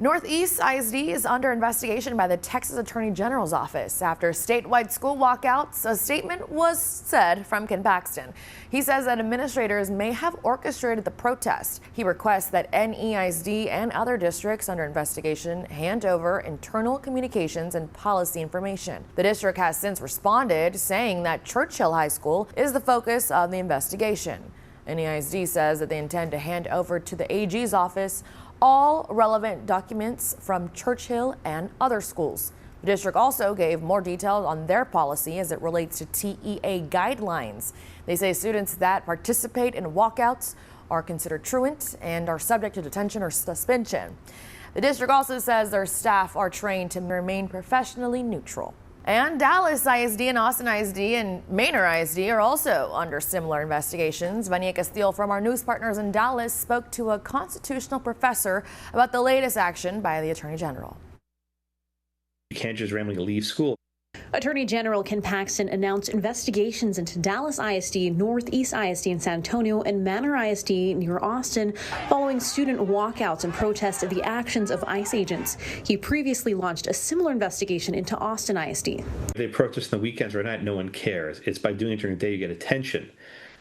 North East ISD is under investigation by the Texas Attorney General's office after statewide school walkouts. A statement was said from Ken Paxton. He says that administrators may have orchestrated the protest. He requests that NEISD and other districts under investigation hand over internal communications and policy information. The district has since responded, saying that Churchill High School is the focus of the investigation. NEISD says that they intend to hand over to the AG's office all relevant documents from Churchill and other schools. The district also gave more details on their policy as it relates to TEA guidelines. They say students that participate in walkouts are considered truant and are subject to detention or suspension. The district also says their staff are trained to remain professionally neutral. And Dallas ISD and Austin ISD and Manor ISD are also under similar investigations. Vania Castillo from our news partners in Dallas spoke to a constitutional professor about the latest action by the Attorney General. You can't just randomly leave school. Attorney General Ken Paxton announced investigations into Dallas ISD, North East ISD in San Antonio, and Manor ISD near Austin following student walkouts and protests of the actions of ICE agents. He previously launched a similar investigation into Austin ISD. They protest on the weekends or not, no one cares. It's by doing it during the day you get attention.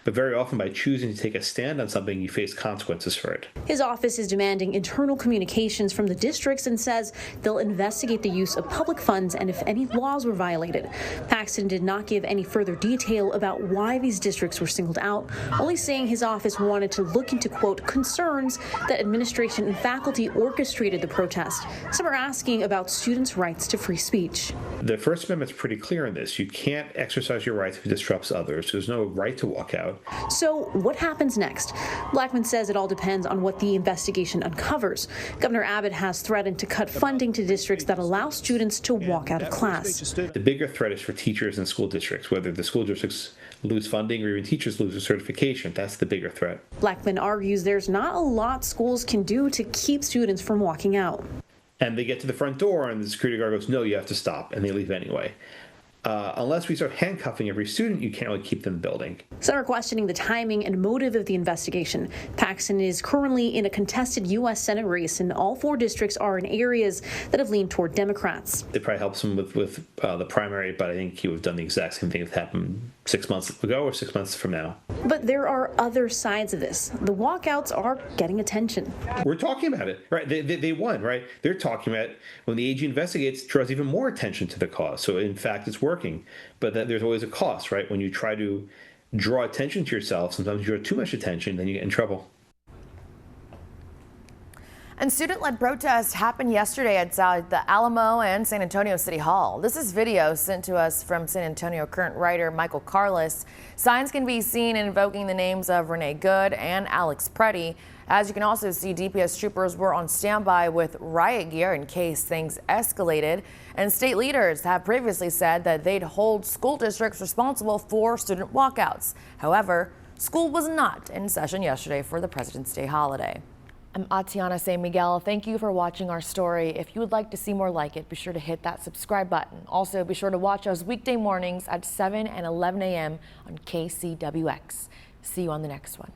But very often by choosing to take a stand on something, you face consequences for it. His office is demanding internal communications from the districts and says they'll investigate the use of public funds and if any laws were violated. Paxton did not give any further detail about why these districts were singled out, only saying his office wanted to look into, quote, concerns that administration and faculty orchestrated the protest. Some are asking about students' rights to free speech. The First Amendment's pretty clear on this. You can't exercise your rights if it disrupts others. There's no right to walk out. So what happens next? Blackman says it all depends on what the investigation uncovers. Governor Abbott has threatened to cut funding to districts that allow students to walk out of class. The bigger threat is for teachers and school districts, whether the school districts lose funding or even teachers lose their certification. That's the bigger threat. Blackman argues there's not a lot schools can do to keep students from walking out. And they get to the front door and the security guard goes, no, you have to stop, and they leave anyway. Unless we start handcuffing every student, you can't really keep them in the building. Some are questioning the timing and motive of the investigation. Paxton is currently in a contested U.S. Senate race, and all four districts are in areas that have leaned toward Democrats. It probably helps him with the primary, but I think he would have done the exact same thing that happened 6 months ago or 6 months from now. But there are other sides of this. The walkouts are getting attention. We're talking about it, right? They won, right? They're talking about it. When the AG investigates, it draws even more attention to the cause. So in fact, it's working. But there's always a cost, right? When you try to draw attention to yourself, sometimes you draw too much attention, then you get in trouble. And student-led protests happened yesterday outside the Alamo and San Antonio City Hall. This is video sent to us from San Antonio current writer Michael Carlos. Signs can be seen invoking the names of Renee Good and Alex Preddy. As you can also see, DPS troopers were on standby with riot gear in case things escalated. And state leaders have previously said that they'd hold school districts responsible for student walkouts. However, school was not in session yesterday for the President's Day holiday. I'm Atiana San Miguel. Thank you for watching our story. If you would like to see more like it, be sure to hit that subscribe button. Also, be sure to watch us weekday mornings at 7 and 11 a.m. on KCWX. See you on the next one.